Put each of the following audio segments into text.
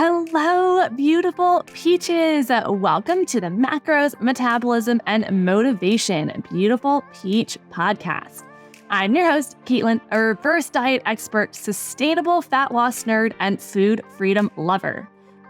Hello, beautiful peaches. Welcome to the Macros, Metabolism, and Motivation Beautiful Peach podcast. I'm your host, Caitlen, a reverse diet expert, sustainable fat loss nerd, and food freedom lover.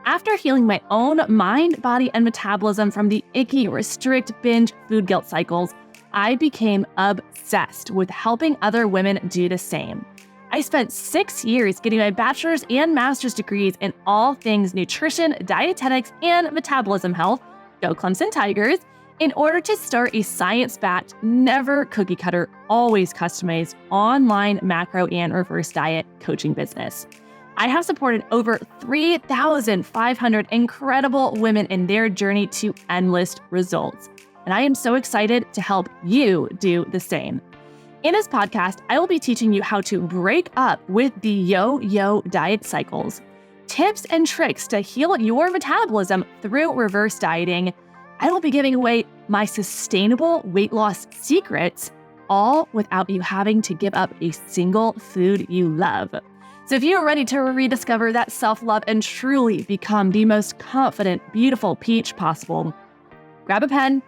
After healing my own mind, body, and metabolism from the icky, restrict, binge food guilt cycles, I became obsessed with helping other women do the same. I spent 6 years getting my bachelor's and master's degrees in all things nutrition, dietetics, and metabolism health, go Clemson Tigers, in order to start a science-backed, never cookie-cutter, always customized online macro and reverse diet coaching business. I have supported over 3,500 incredible women in their journey to endless results, and I am so excited to help you do the same. In this podcast, I will be teaching you how to break up with the yo-yo diet cycles, tips and tricks to heal your metabolism through reverse dieting. I will be giving away my sustainable weight loss secrets, all without you having to give up a single food you love. So if you're ready to rediscover that self-love and truly become the most confident, beautiful peach possible, grab a pen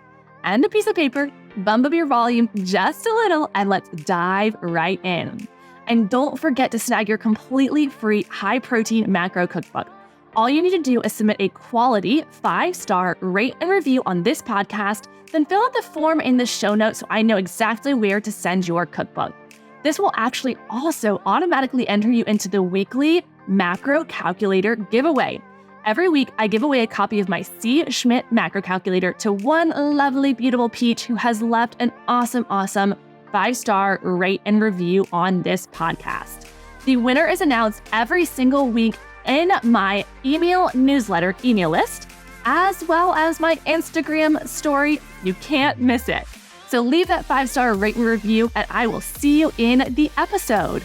and a piece of paper, bump up your volume just a little, and let's dive right in. And don't forget to snag your completely free high-protein macro cookbook. All you need to do is submit a quality 5-star rate and review on this podcast, then fill out the form in the show notes so I know exactly where to send your cookbook. This will actually also automatically enter you into the weekly macro calculator giveaway. Every week, I give away a copy of my C. Schmidt macro calculator to one lovely, beautiful peach who has left an awesome 5-star rate and review on this podcast. The winner is announced every single week in my email newsletter email list, as well as my Instagram story. You can't miss it. So leave that 5-star rate and review, and I will see you in the episode.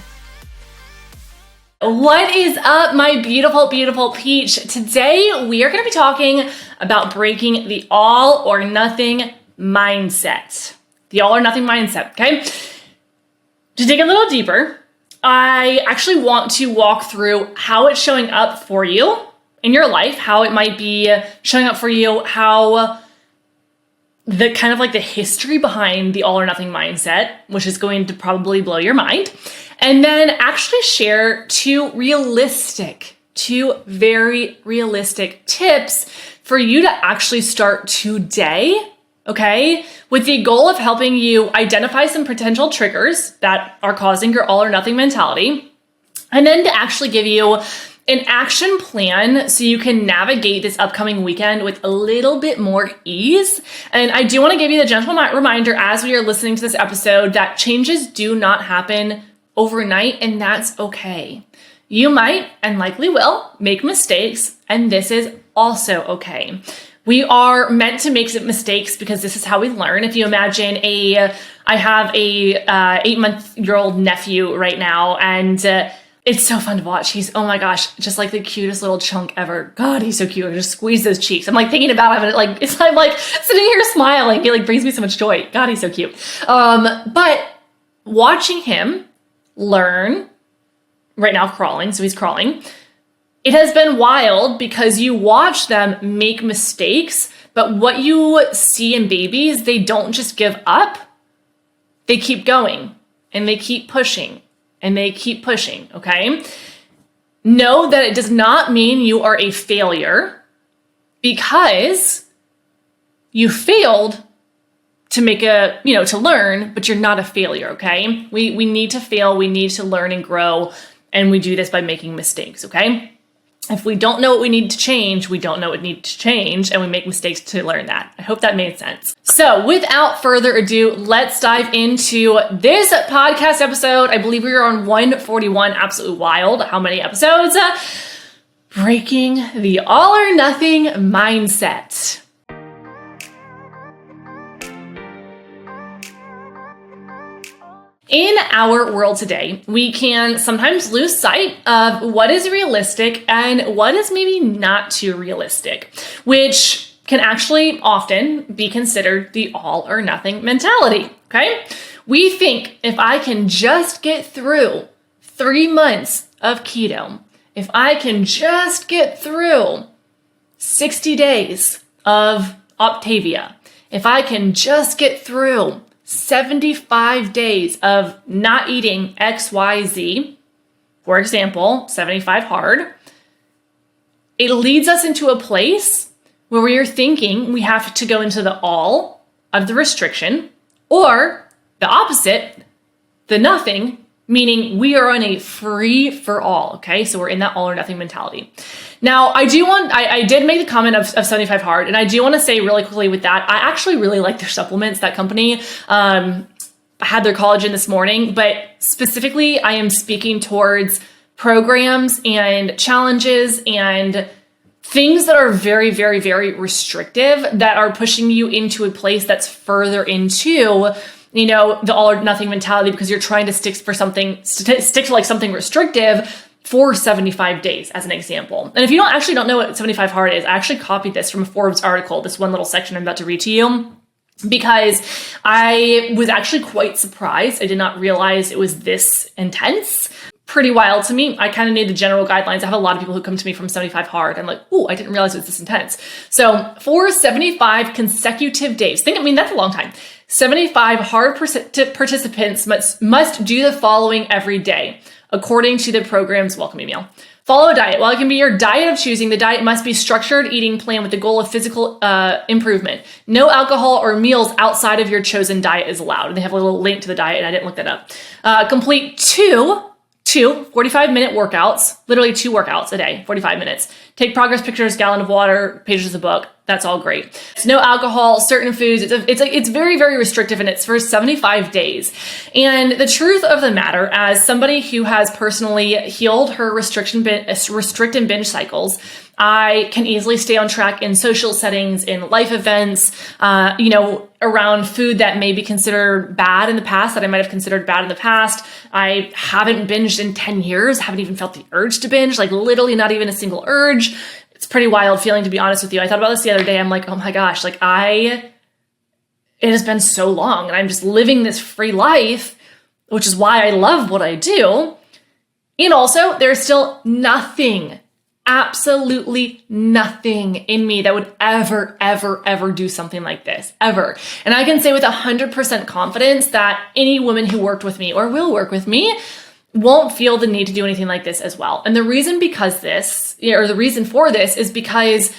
What is up, my beautiful, beautiful peach? Today, we are going to be talking about breaking the all or nothing mindset. The all or nothing mindset, okay? To dig a little deeper, I actually want to walk through how it's showing up for you in your life, how it might be showing up for you, how the kind of like the history behind the all or nothing mindset, which is going to probably blow your mind. And then actually share two very realistic tips for you to actually start today, okay? With the goal of helping you identify some potential triggers that are causing your all or nothing mentality, and then to actually give you an action plan so you can navigate this upcoming weekend with a little bit more ease. And I do want to give you the gentle reminder as we are listening to this episode that changes do not happen overnight, and that's okay. You might and likely will make mistakes, and this is also okay. We are meant to make mistakes because this is how we learn. If you imagine I have a 8-month-old nephew right now, and it's so fun to watch. He's, oh my gosh, just like the cutest little chunk ever. God, he's so cute. I just squeeze those cheeks. I'm like thinking about him, and I'm like sitting here smiling. He like brings me so much joy. God, he's so cute. But watching him learn, right now crawling, so he's crawling. It has been wild because you watch them make mistakes, but what you see in babies, they don't just give up. They keep going, and they keep pushing, and they keep pushing, okay? Know that it does not mean you are a failure because you failed to make to learn, but you're not a failure, okay? We need to fail, we need to learn and grow, and we do this by making mistakes, okay? If we don't know what we need to change, we don't know what needs to change, and we make mistakes to learn that. I hope that made sense. So without further ado, let's dive into this podcast episode. I believe we are on 141, absolutely wild. How many episodes? Breaking the all or nothing mindset. In our world today, we can sometimes lose sight of what is realistic and what is maybe not too realistic, which can actually often be considered the all or nothing mentality, okay? We think if I can just get through 3 months of keto if I can just get through 60 days of Octavia, if I can just get through 75 days of not eating XYZ, for example, 75 hard, it leads us into a place where we are thinking we have to go into the all of the restriction, or the opposite, the nothing, meaning we are on a free for all. Okay. So we're in that all or nothing mentality. Now I did make the comment of 75 hard, and I do want to say really quickly with that, I actually really like their supplements, that company. I had their collagen this morning, but specifically I am speaking towards programs and challenges and things that are very, very, very restrictive, that are pushing you into a place that's further into, the all or nothing mentality, because you're trying to stick to like something restrictive for 75 days, as an example. And if you don't know what 75 hard is, I actually copied this from a Forbes article, this one little section I'm about to read to you, because I was actually quite surprised. I did not realize it was this intense. Pretty wild to me. I kind of need the general guidelines. I have a lot of people who come to me from 75 hard. I'm like, oh, I didn't realize it was this intense. So for 75 consecutive days, that's a long time. 75 hard participants must do the following every day, according to the program's welcome email. Follow a diet. While it can be your diet of choosing, the diet must be structured eating plan with the goal of physical improvement. No alcohol or meals outside of your chosen diet is allowed. And they have a little link to the diet, and I didn't look that up. Complete two 45-minute workouts, literally 2 workouts a day, 45 minutes. Take progress pictures, gallon of water, pages of a book. That's all great. It's no alcohol, certain foods. It's very, very restrictive, and it's for 75 days. And the truth of the matter, as somebody who has personally healed her restrict and binge cycles, I can easily stay on track in social settings, in life events, around food that may be considered bad in the past, that I might have considered bad in the past. I haven't binged in 10 years, haven't even felt the urge to binge, like literally not even a single urge. It's a pretty wild feeling, to be honest with you. I thought about this the other day. I'm like, oh my gosh, it has been so long, and I'm just living this free life, which is why I love what I do. And also, there's still nothing, absolutely nothing in me that would ever, ever, ever do something like this, ever. And I can say with 100% confidence that any woman who worked with me or will work with me won't feel the need to do anything like this as well. And the reason for this is because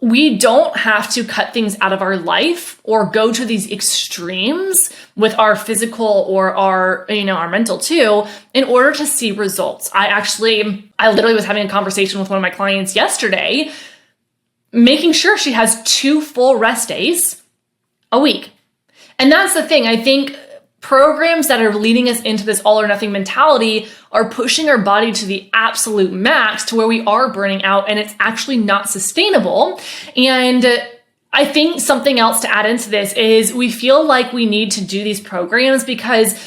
we don't have to cut things out of our life or go to these extremes with our physical or our mental too, in order to see results. I literally was having a conversation with one of my clients yesterday, making sure she has 2 full rest days a week. And that's the thing. I think programs that are leading us into this all or nothing mentality are pushing our body to the absolute max, to where we are burning out, and it's actually not sustainable. And I think something else to add into this is we feel like we need to do these programs because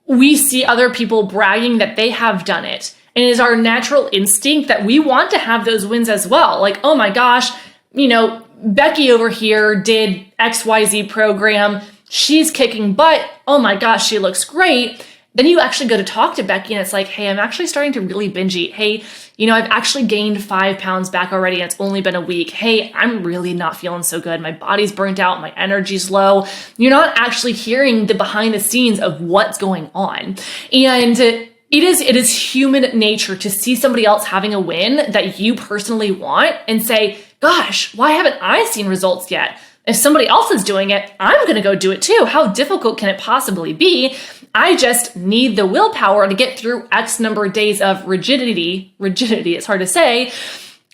we see other people bragging that they have done it. And it is our natural instinct that we want to have those wins as well. Like, oh my gosh, Becky over here did XYZ program. She's kicking butt. Oh my gosh, she looks great. Then you actually go to talk to Becky, and it's like, hey, I'm actually starting to really binge eat. Hey, I've actually gained 5 pounds back already, and it's only been a week. Hey, I'm really not feeling so good. My body's burnt out. My energy's low. You're not actually hearing the behind the scenes of what's going on. And it is human nature to see somebody else having a win that you personally want and say, gosh, why haven't I seen results yet? If somebody else is doing it, I'm going to go do it too. How difficult can it possibly be? I just need the willpower to get through X number of days of rigidity, it's hard to say.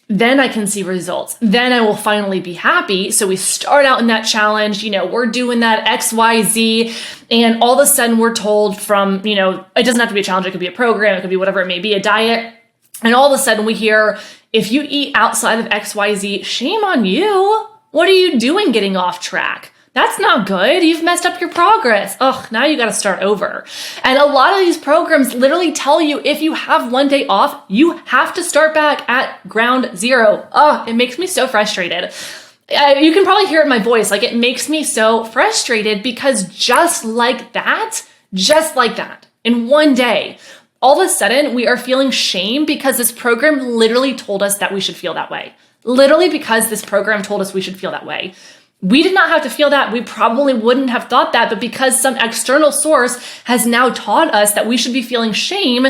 Then I can see results. Then I will finally be happy. So we start out in that challenge, we're doing that XYZ, and all of a sudden we're told from, it doesn't have to be a challenge. It could be a program. It could be whatever it may be, a diet. And all of a sudden we hear, if you eat outside of XYZ, shame on you. What are you doing getting off track? That's not good. You've messed up your progress. Now you got to start over. And a lot of these programs literally tell you if you have 1 day off, you have to start back at ground zero. It makes me so frustrated. You can probably hear it in my voice. Like, it makes me so frustrated because just like that, in 1 day, all of a sudden we are feeling shame because this program literally told us that we should feel that way. Literally because this program told us we should feel that way. We did not have to feel that. We probably wouldn't have thought that, but because some external source has now taught us that we should be feeling shame,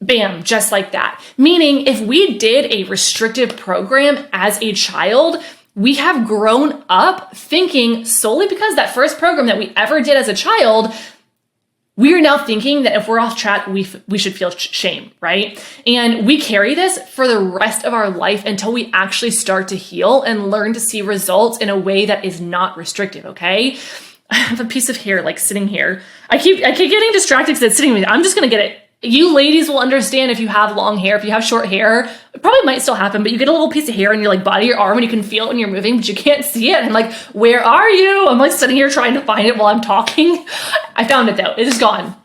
bam, just like that. Meaning if we did a restrictive program as a child, we have grown up thinking solely because that first program that we ever did as a child, we are now thinking that if we're off track, we should feel shame, right? And we carry this for the rest of our life until we actually start to heal and learn to see results in a way that is not restrictive, okay? I have a piece of hair like sitting here. I keep getting distracted because it's sitting with me. I'm just gonna get it. You ladies will understand if you have long hair, if you have short hair, it probably might still happen, but you get a little piece of hair in your like body, your arm, and you can feel it when you're moving, but you can't see it. And I'm like, where are you? I'm like sitting here trying to find it while I'm talking. I found it though. It is gone.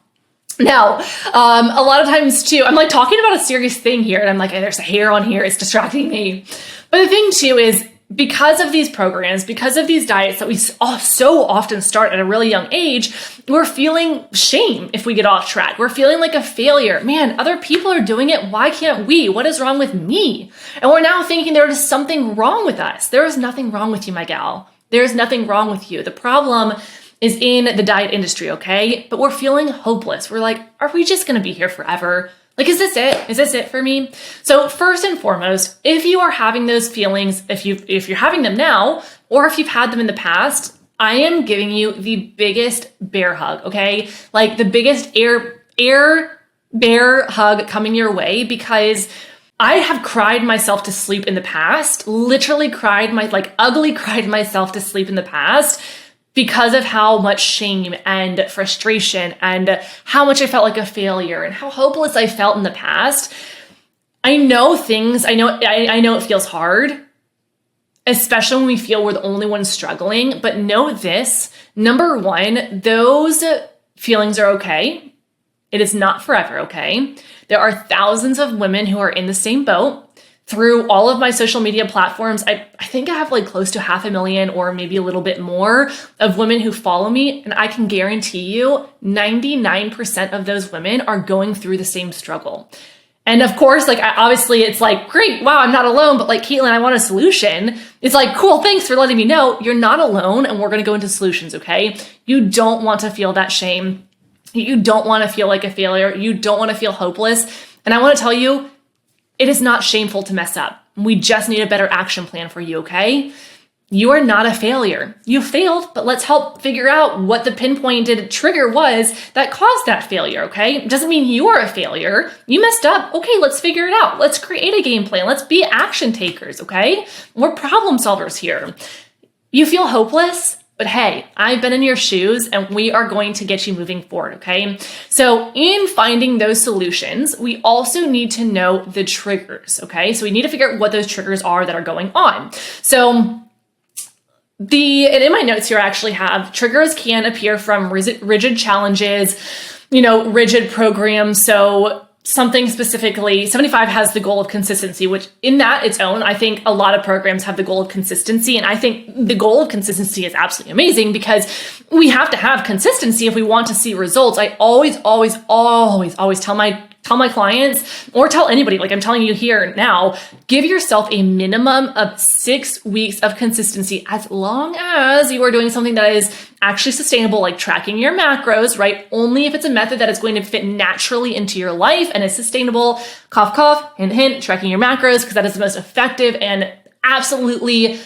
Now, a lot of times too, I'm like talking about a serious thing here and I'm like, hey, there's a hair on here. It's distracting me. But the thing too is, because of these programs, because of these diets that we so often start at a really young age, we're feeling shame if we get off track. We're feeling like a failure. Man, other people are doing it. Why can't we? What is wrong with me? And we're now thinking there is something wrong with us. There is nothing wrong with you, my gal. There is nothing wrong with you. The problem is in the diet industry, okay? But we're feeling hopeless. We're like, are we just gonna be here forever? Like, is this it? Is this it for me? So first and foremost, if you are having those feelings, if you're having them now, or if you've had them in the past, I am giving you the biggest bear hug, okay? Like the biggest air bear hug coming your way, because I have cried myself to sleep in the past, literally ugly cried myself to sleep in the past, because of how much shame and frustration and how much I felt like a failure and how hopeless I felt in the past. I know it feels hard, especially when we feel we're the only ones struggling. But know this, number one, those feelings are okay. It is not forever, okay? There are thousands of women who are in the same boat. Through all of my social media platforms, I think I have like close to 500,000 or maybe a little bit more of women who follow me. And I can guarantee you 99% of those women are going through the same struggle. And of course, like, obviously it's like, great, wow, I'm not alone. But like, Caitlen, I want a solution. It's like, cool, thanks for letting me know. You're not alone. And we're going to go into solutions, okay? You don't want to feel that shame. You don't want to feel like a failure. You don't want to feel hopeless. And I want to tell you, it is not shameful to mess up. We just need a better action plan for you, okay? You are not a failure. You failed, but let's help figure out what the pinpointed trigger was that caused that failure, okay? It doesn't mean you are a failure. You messed up. Okay, let's figure it out. Let's create a game plan. Let's be action takers, okay? We're problem solvers here. You feel hopeless? But hey, I've been in your shoes and we are going to get you moving forward, okay? So in finding those solutions, we also need to know the triggers, okay? So we need to figure out what those triggers are that are going on. So and in my notes here, I actually have triggers can appear from rigid challenges, rigid programs. So something specifically, 75 has the goal of consistency, which in that its own, I think a lot of programs have the goal of consistency. And I think the goal of consistency is absolutely amazing because we have to have consistency if we want to see results. I always tell my clients or tell anybody, like I'm telling you here now, give yourself a minimum of 6 weeks of consistency as long as you are doing something that is actually sustainable, like tracking your macros, right? Only if it's a method that is going to fit naturally into your life and is sustainable. Cough, cough, hint, hint, tracking your macros, because that is the most effective and absolutely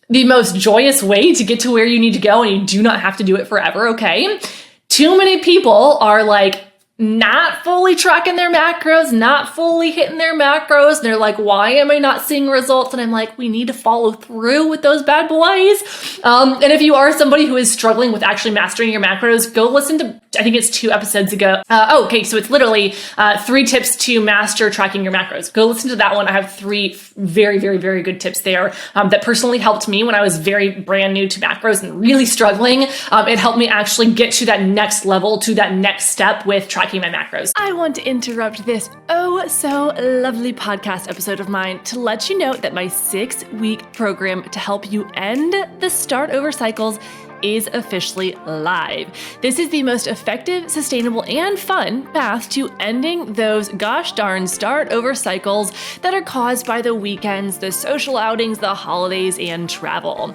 the most joyous way to get to where you need to go, and you do not have to do it forever, okay? Too many people are like, not fully tracking their macros, not fully hitting their macros. And they're like, why am I not seeing results? And I'm like, we need to follow through with those bad boys. And if you are somebody who is struggling with actually mastering your macros, go listen to, I think it's 2 episodes ago. Okay. So it's literally 3 tips to master tracking your macros. Go listen to that one. I have 3 very, very, very good tips there that personally helped me when I was very brand new to macros and really struggling. It helped me actually get to that next level, to that next step with tracking my macros. I want to interrupt this so lovely podcast episode of mine to let you know that my 6-week program to help you end the start over cycles is officially live. This is the most effective, sustainable, and fun path to ending those gosh darn start over cycles that are caused by the weekends, the social outings, the holidays, and travel.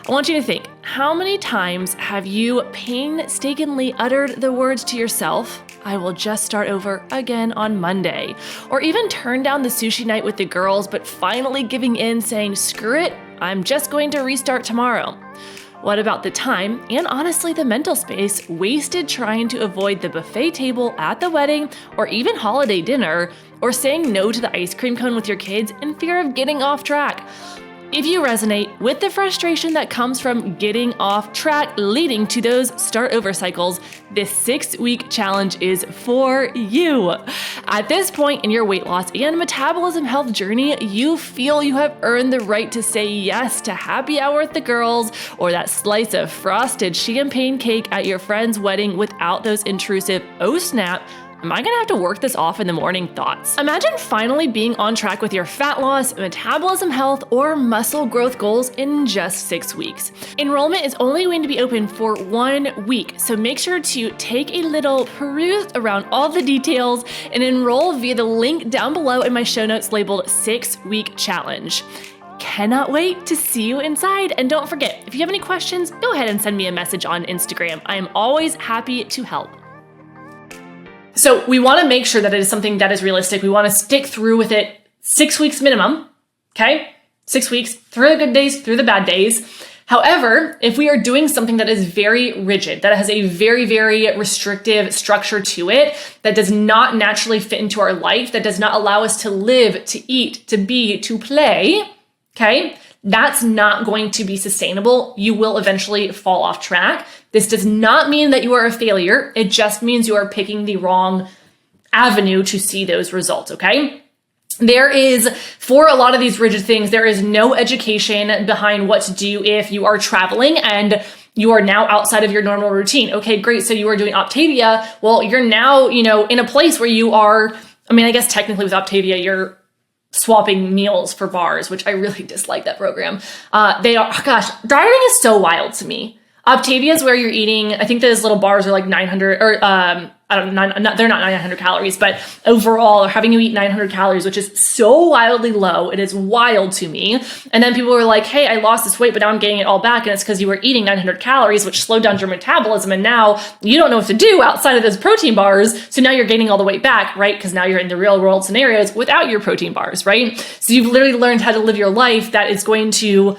I want you to think, how many times have you painstakingly uttered the words to yourself, I will just start over again on Monday? Or even turned down the sushi night with the girls, but finally giving in saying, screw it, I'm just going to restart tomorrow. What about the time, and honestly the mental space, wasted trying to avoid the buffet table at the wedding or even holiday dinner, or saying no to the ice cream cone with your kids in fear of getting off track? If you resonate with the frustration that comes from getting off track leading to those start over cycles, this 6-week challenge is for you. At this point in your weight loss and metabolism health journey, you feel you have earned the right to say yes to happy hour with the girls or that slice of frosted champagne cake at your friend's wedding without those intrusive, oh snap, am I gonna have to work this off in the morning thoughts? Imagine finally being on track with your fat loss, metabolism health, or muscle growth goals in just 6 weeks. Enrollment is only going to be open for 1 week, so make sure to take a little peruse around all the details and enroll via the link down below in my show notes labeled 6-week challenge. Cannot wait to see you inside. And don't forget, if you have any questions, go ahead and send me a message on Instagram. I am always happy to help. So we want to make sure that it is something that is realistic. We want to stick through with it 6 weeks minimum, okay? 6 weeks, through the good days, through the bad days. However, if we are doing something that is very rigid, that has a very, very restrictive structure to it, that does not naturally fit into our life, that does not allow us to live, to eat, to be, to play, okay? That's not going to be sustainable. You will eventually fall off track. This does not mean that you are a failure. It just means you are picking the wrong avenue to see those results, okay? There is, for a lot of these rigid things, there is no education behind what to do if you are traveling and you are now outside of your normal routine. Okay, great. So you are doing Optavia. Well, you're now, in a place where you are, I guess technically with Optavia, you're swapping meals for bars, which I really dislike that program. Dieting is so wild to me. Optavia is where you're eating, I think those little bars are like 900, or they're not 900 calories, but overall, having you eat 900 calories, which is so wildly low. It is wild to me. And then people were like, hey, I lost this weight, but now I'm getting it all back. And it's because you were eating 900 calories, which slowed down your metabolism. And now you don't know what to do outside of those protein bars. So now you're gaining all the weight back, right? Because now you're in the real world scenarios without your protein bars, right? So you've literally learned how to live your life that is going to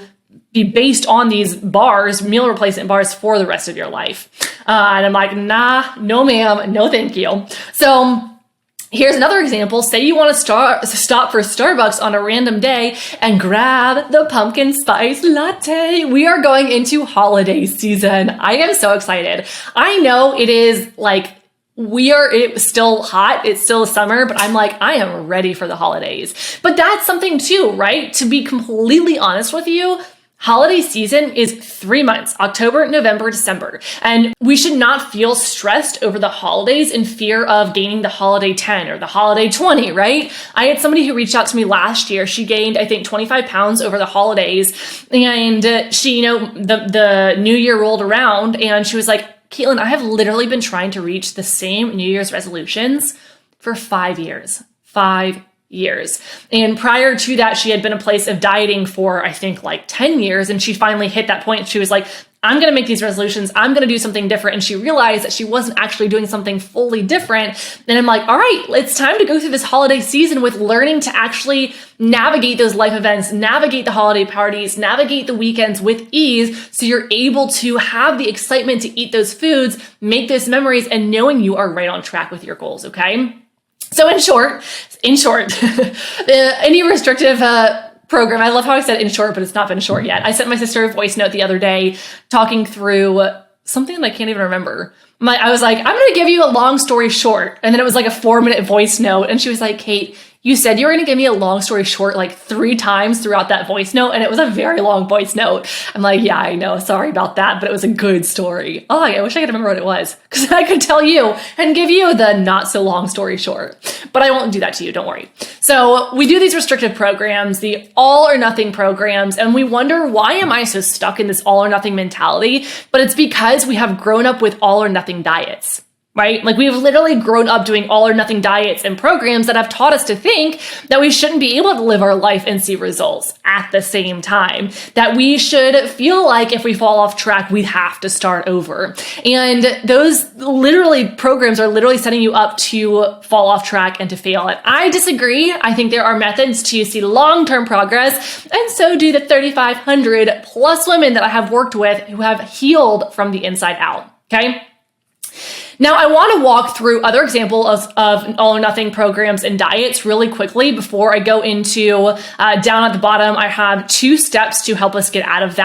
be based on these bars, meal replacement bars for the rest of your life. And I'm like, nah, no ma'am, no thank you. So here's another example. Say you want to stop for Starbucks on a random day and grab the pumpkin spice latte. We are going into holiday season. I am so excited. I know it is like, it's still hot, it's still summer, but I'm like, I am ready for the holidays. But that's something too, right? To be completely honest with you, holiday season is 3 months, October, November, December. And we should not feel stressed over the holidays in fear of gaining the holiday 10 or the holiday 20, right? I had somebody who reached out to me last year. She gained, I think, 25 pounds over the holidays. And she, the new year rolled around and she was like, Caitlen, I have literally been trying to reach the same New Year's resolutions for 5 years. 5 years. And prior to that, she had been a place of dieting for, I think, like 10 years. And she finally hit that point. She was like, I'm going to make these resolutions. I'm going to do something different. And she realized that she wasn't actually doing something fully different. And I'm like, all right, it's time to go through this holiday season with learning to actually navigate those life events, navigate the holiday parties, navigate the weekends with ease. So you're able to have the excitement to eat those foods, make those memories, and knowing you are right on track with your goals. Okay. So in short, any restrictive program, I love how I said in short, but it's not been short yet. I sent my sister a voice note the other day talking through something that I can't even remember. I was like, I'm going to give you a long story short. And then it was like a 4-minute voice note. And she was like, Kate, You said you were going to give me a long story short like 3 times throughout that voice note, and it was a very long voice note. I'm like, yeah, I know. Sorry about that, but it was a good story. Oh, I wish I could remember what it was, because I could tell you and give you the not so long story short. But I won't do that to you. Don't worry. So we do these restrictive programs, the all or nothing programs, and we wonder, why am I so stuck in this all or nothing mentality? But it's because we have grown up with all or nothing diets. Right? Like, we've literally grown up doing all or nothing diets and programs that have taught us to think that we shouldn't be able to live our life and see results at the same time, that we should feel like if we fall off track, we have to start over. And those literally programs are literally setting you up to fall off track and to fail. And I disagree. I think there are methods to see long-term progress, and so do the 3,500 plus women that I have worked with who have healed from the inside out. Okay? Now, I want to walk through other examples of all or nothing programs and diets really quickly before I go into down at the bottom. I have 2 steps to help us get out of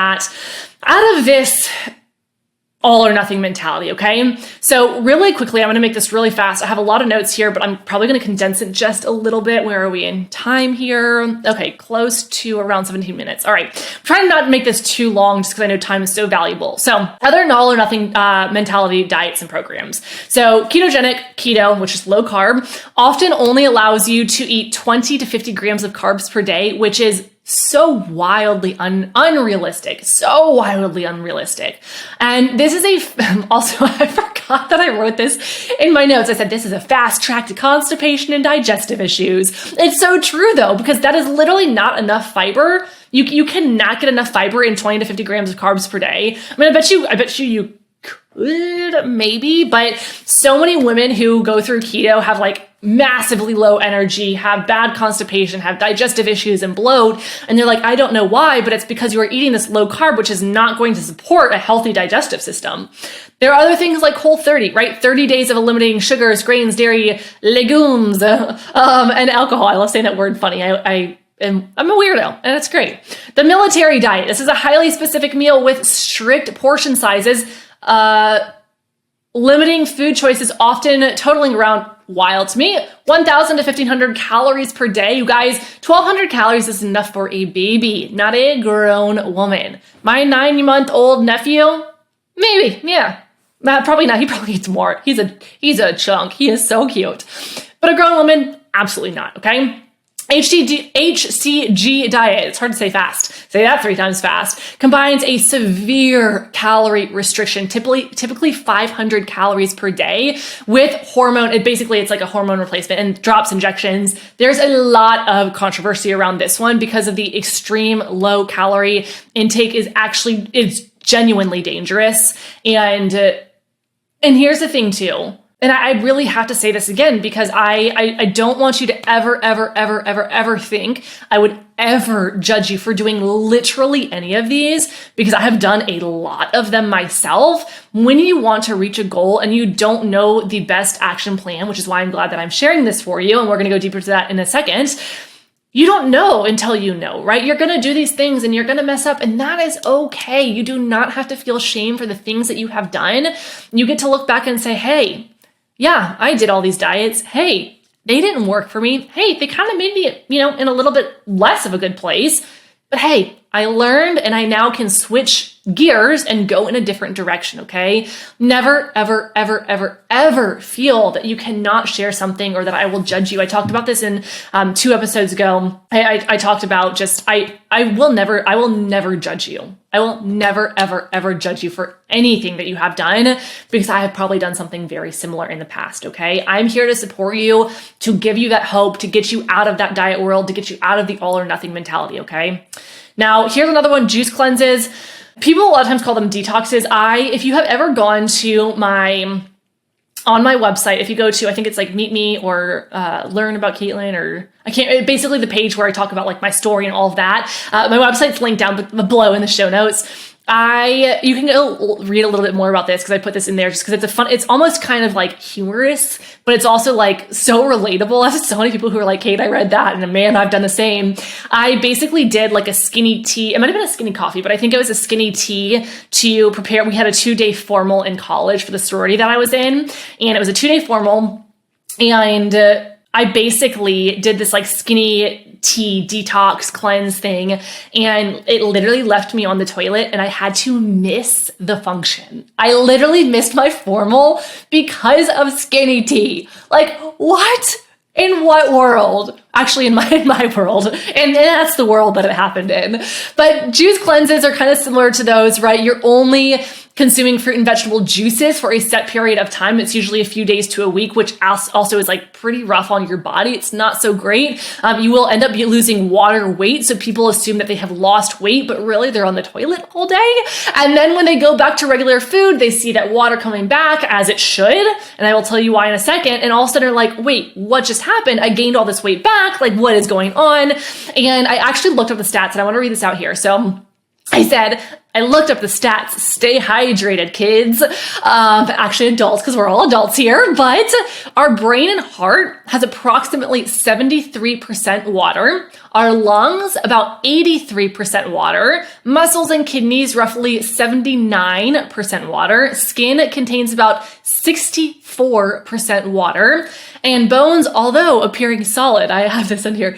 this all or nothing mentality, okay? So really quickly, I'm going to make this really fast. I have a lot of notes here, but I'm probably going to condense it just a little bit. Where are we in time here? Okay, close to around 17 minutes. All right. I'm trying not to make this too long just because I know time is so valuable. So other all or nothing mentality diets and programs. So ketogenic, keto, which is low carb, often only allows you to eat 20 to 50 grams of carbs per day, which is so wildly unrealistic, so wildly unrealistic. And this is also, I forgot that I wrote this in my notes. I said, this is a fast track to constipation and digestive issues. It's so true though, because that is literally not enough fiber. You cannot get enough fiber in 20 to 50 grams of carbs per day. I mean, I bet you could maybe, but so many women who go through keto have like massively low energy, have bad constipation, have digestive issues and bloat. And they're like, I don't know why, but it's because you are eating this low carb, which is not going to support a healthy digestive system. There are other things like Whole30, right? 30 days of eliminating sugars, grains, dairy, legumes, and alcohol. I love saying that word funny. I'm a weirdo, and it's great. The military diet. This is a highly specific meal with strict portion sizes, limiting food choices, often totaling around, wild to me, 1,000 to 1,500 calories per day. You guys, 1,200 calories is enough for a baby, not a grown woman. My 9-month-old nephew, maybe, yeah. Probably not. He probably eats more. He's a chunk. He is so cute. But a grown woman, absolutely not, okay? HCG diet, it's hard to say fast, say that 3 times fast, combines a severe calorie restriction, typically 500 calories per day with hormone. It's like a hormone replacement and drops injections. There's a lot of controversy around this one because of the extreme low calorie intake it's genuinely dangerous. And here's the thing too. And I really have to say this again, because I don't want you to ever think I would ever judge you for doing literally any of these, because I have done a lot of them myself. When you want to reach a goal and you don't know the best action plan, which is why I'm glad that I'm sharing this for you, and we're going to go deeper to that in a second. You don't know until you know, right? You're going to do these things and you're going to mess up, and that is okay. You do not have to feel shame for the things that you have done. You get to look back and say, hey, yeah, I did all these diets. Hey, they didn't work for me. Hey, they kind of made me, in a little bit less of a good place. But hey, I learned, and I now can switch gears and go in a different direction, okay? Never, ever feel that you cannot share something or that I will judge you. I talked about this in 2 episodes ago. I talked about just, I will never judge you. I will never, ever judge you for anything that you have done, because I have probably done something very similar in the past, okay? I'm here to support you, to give you that hope, to get you out of that diet world, to get you out of the all or nothing mentality, okay? Now, here's another one, juice cleanses. People a lot of times call them detoxes. If you have ever gone to on my website, if you go to, I think it's like Meet Me or Learn About Caitlen, or basically the page where I talk about like my story and all of that. My website's linked down below in the show notes. You can go read a little bit more about this, because I put this in there just because it's almost kind of like humorous, but it's also like so relatable. I have so many people who are like, Kate, I read that, and man, I've done the same. I basically did like a skinny tea. It might have been a skinny coffee, but I think it was a skinny tea to prepare. We had a 2-day formal in college for the sorority that I was in, and it was a 2-day formal, and I basically did this like skinny tea detox cleanse thing, and it literally left me on the toilet and I had to miss the function. I literally missed my formal because of skinny tea. Like, what? In what world? Actually, in my world. And that's the world that it happened in. But juice cleanses are kind of similar to those, right? You're only consuming fruit and vegetable juices for a set period of time. It's usually a few days to a week, which also is like pretty rough on your body. It's not so great. You will end up losing water weight. So people assume that they have lost weight, but really they're on the toilet all day. And then when they go back to regular food, they see that water coming back as it should. And I will tell you why in a second. And all of a sudden they're like, wait, what just happened? I gained all this weight back. Like, what is going on? And I actually looked up the stats, and I want to read this out here. So I looked up the stats. Stay hydrated, kids. Actually adults, because we're all adults here. But our brain and heart has approximately 73% water. Our lungs, about 83% water. Muscles and kidneys, roughly 79% water. Skin contains about 64% water. And bones, although appearing solid, I have this in here,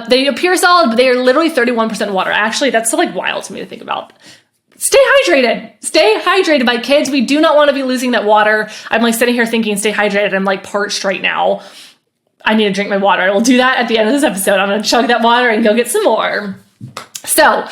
they appear solid, but they are literally 31% water. Actually, that's so like wild to me to think about. Stay hydrated. Stay hydrated, my kids. We do not want to be losing that water. I'm like sitting here thinking, stay hydrated. I'm like parched right now. I need to drink my water. I will do that at the end of this episode. I'm going to chug that water and go get some more. So,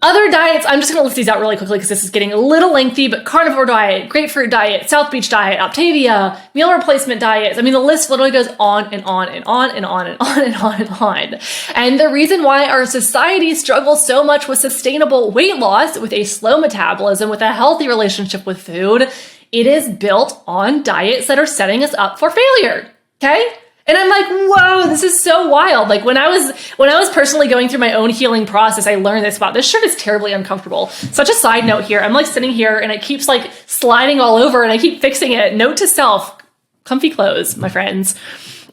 other diets, I'm just going to list these out really quickly because this is getting a little lengthy, but carnivore diet, grapefruit diet, South Beach diet, Optavia, meal replacement diets. I mean, the list literally goes on and on and on and on and on and on and on. And the reason why our society struggles so much with sustainable weight loss, with a slow metabolism, with a healthy relationship with food, it is built on diets that are setting us up for failure. Okay? And I'm like, whoa, this is so wild. Like when I was personally going through my own healing process, I learned this about this shirt is terribly uncomfortable. Such a side note here. I'm like sitting here and it keeps like sliding all over and I keep fixing it. Note to self, comfy clothes, my friends.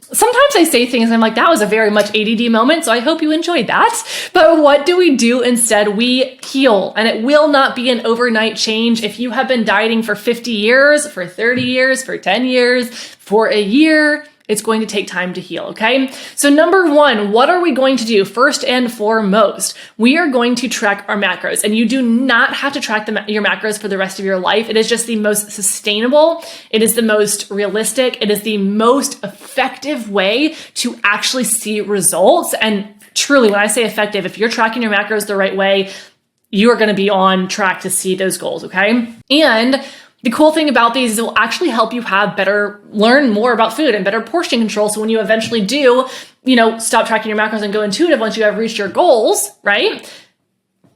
Sometimes I say things and I'm like, that was a very much ADD moment. So I hope you enjoyed that. But what do we do instead? We heal, and it will not be an overnight change. If you have been dieting for 50 years, for 30 years, for 10 years, for a year, it's going to take time to heal, okay? So number one, what are we going to do? First and foremost, we are going to track our macros, and you do not have to track your macros for the rest of your life. It is just the most sustainable. It is the most realistic. It is the most effective way to actually see results. And truly, when I say effective, if you're tracking your macros the right way, you are going to be on track to see those goals, okay? And the cool thing about these is it will actually help you learn more about food and better portion control. So when you eventually do, stop tracking your macros and go intuitive once you have reached your goals, right?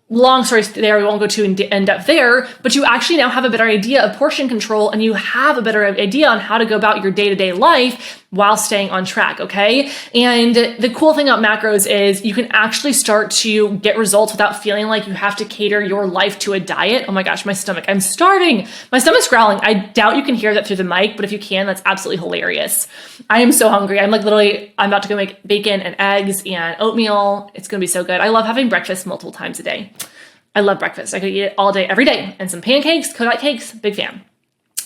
Long story there, we won't go too in depth there, but you actually now have a better idea of portion control and you have a better idea on how to go about your day-to-day life while staying on track, okay? And the cool thing about macros is you can actually start to get results without feeling like you have to cater your life to a diet. Oh my gosh, my stomach, I'm starving. My stomach's growling. I doubt you can hear that through the mic, but if you can, that's absolutely hilarious. I am so hungry. I'm about to go make bacon and eggs and oatmeal. It's gonna be so good. I love having breakfast multiple times a day. I love breakfast. I could eat it all day, every day. And some pancakes, Kodak cakes, big fan.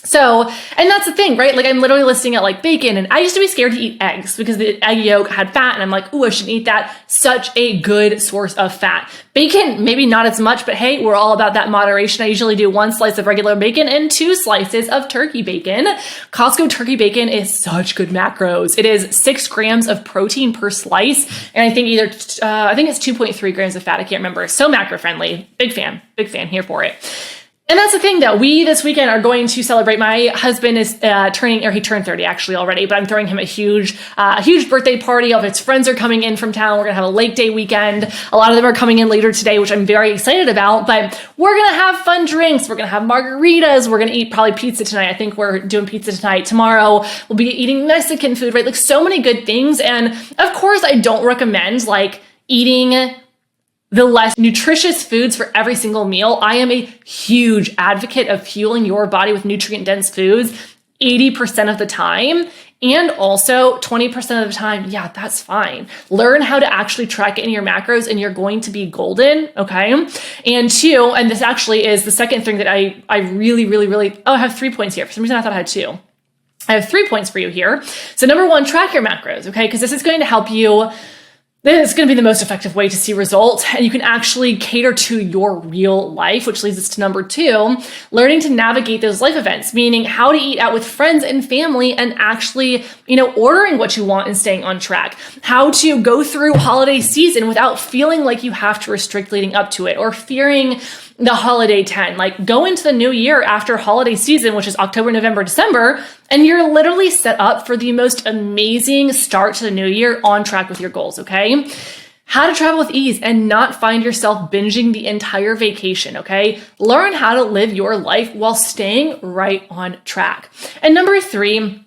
So, and that's the thing, right? Like I'm literally listing out like bacon, and I used to be scared to eat eggs because the egg yolk had fat, and I'm like, ooh, I shouldn't eat that. Such a good source of fat. Bacon, maybe not as much, but hey, we're all about that moderation. I usually do 1 slice of regular bacon and 2 slices of turkey bacon. Costco turkey bacon is such good macros. It is 6 grams of protein per slice, and I think it's 2.3 grams of fat. I can't remember. So macro friendly. Big fan here for it. And that's the thing that we this weekend are going to celebrate. My husband is he turned 30 actually already, but I'm throwing him a huge birthday party. All of his friends are coming in from town. We're going to have a lake day weekend. A lot of them are coming in later today, which I'm very excited about, but we're going to have fun drinks. We're going to have margaritas. We're going to eat probably pizza tonight. I think we're doing pizza tonight. Tomorrow we'll be eating Mexican food, right? Like so many good things. And of course I don't recommend like eating the less nutritious foods for every single meal. I am a huge advocate of fueling your body with nutrient-dense foods 80% of the time. And also 20% of the time, yeah, that's fine. Learn how to actually track it in your macros and you're going to be golden, okay? And 2, and this actually is the second thing that I really, I have 3 points here. For some reason I thought I had 2. I have 3 points for you here. So number 1, track your macros, okay? Because this is going to help you. This is going to be the most effective way to see results, and you can actually cater to your real life, which leads us to number 2, learning to navigate those life events, meaning how to eat out with friends and family and actually, ordering what you want and staying on track, how to go through holiday season without feeling like you have to restrict leading up to it or fearing the holiday 10. Like, go into the new year after holiday season, which is October, November, December, and you're literally set up for the most amazing start to the new year on track with your goals, okay? How to travel with ease and not find yourself binging the entire vacation, okay? Learn how to live your life while staying right on track. And number 3,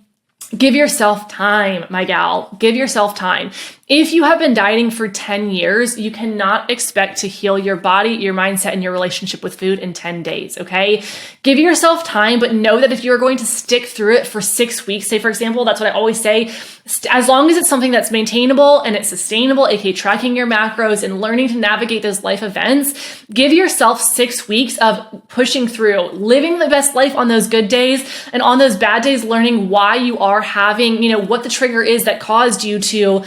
give yourself time, my gal. Give yourself time. If you have been dieting for 10 years, you cannot expect to heal your body, your mindset, and your relationship with food in 10 days, okay? Give yourself time, but know that if you're going to stick through it for 6 weeks, say, for example, that's what I always say, as long as it's something that's maintainable and it's sustainable, aka tracking your macros and learning to navigate those life events, give yourself 6 weeks of pushing through, living the best life on those good days, and on those bad days, learning why you are having, what the trigger is that caused you to,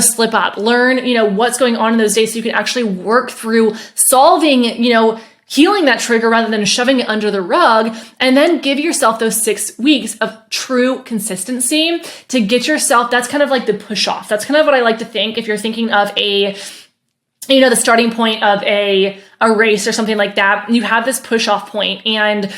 slip up. Learn, what's going on in those days so you can actually work through solving, healing that trigger rather than shoving it under the rug, and then give yourself those 6 weeks of true consistency to get yourself, that's kind of like the push off. That's kind of what I like to think if you're thinking of the starting point of a race or something like that. You have this push off point, and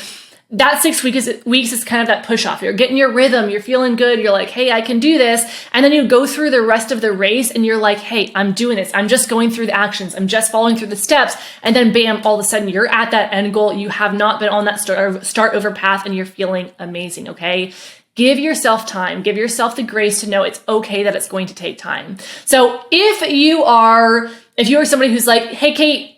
that 6 weeks is kind of that push off. You're getting your rhythm. You're feeling good. You're like, hey, I can do this. And then you go through the rest of the race and you're like, hey, I'm doing this. I'm just going through the actions. I'm just following through the steps. And then bam, all of a sudden you're at that end goal. You have not been on that start over path and you're feeling amazing. Okay. Give yourself time. Give yourself the grace to know it's okay that it's going to take time. So if you are somebody who's like, hey, Kate,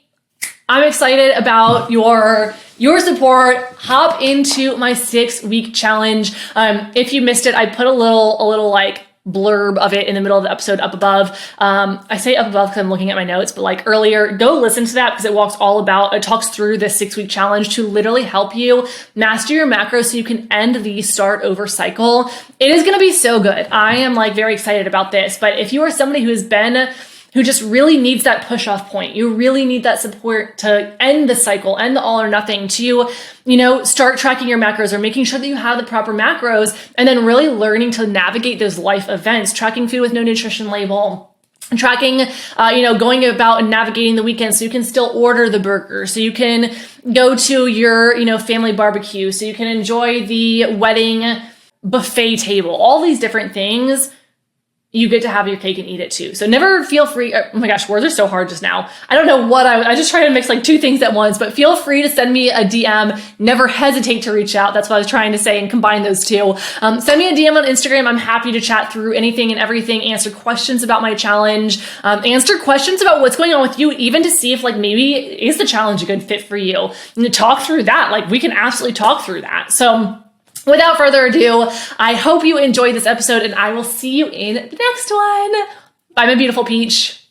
I'm excited about your support. Hop into my 6-week challenge. If you missed it, I put a little like blurb of it in the middle of the episode up above. I say up above because I'm looking at my notes, but like earlier, go listen to that because it talks through this 6-week challenge to literally help you master your macros so you can end the start over cycle. It is going to be so good. I am like very excited about this, but if you are somebody who just really needs that push off point. You really need that support to end the cycle, end the all or nothing, to, start tracking your macros or making sure that you have the proper macros, and then really learning to navigate those life events, tracking food with no nutrition label, tracking, going about and navigating the weekend so you can still order the burger, so you can go to your, family barbecue, so you can enjoy the wedding buffet table, all these different things. You get to have your cake and eat it too. So never feel free. Oh my gosh, words are so hard just now. I don't know what I just try to mix like 2 things at once, but feel free to send me a DM. Never hesitate to reach out. That's what I was trying to say and combine those 2. Send me a DM on Instagram. I'm happy to chat through anything and everything, answer questions about my challenge, answer questions about what's going on with you, even to see if like maybe is the challenge a good fit for you, and to talk through that. Like we can absolutely talk through that. So without further ado, I hope you enjoyed this episode and I will see you in the next one. Bye, my beautiful peach.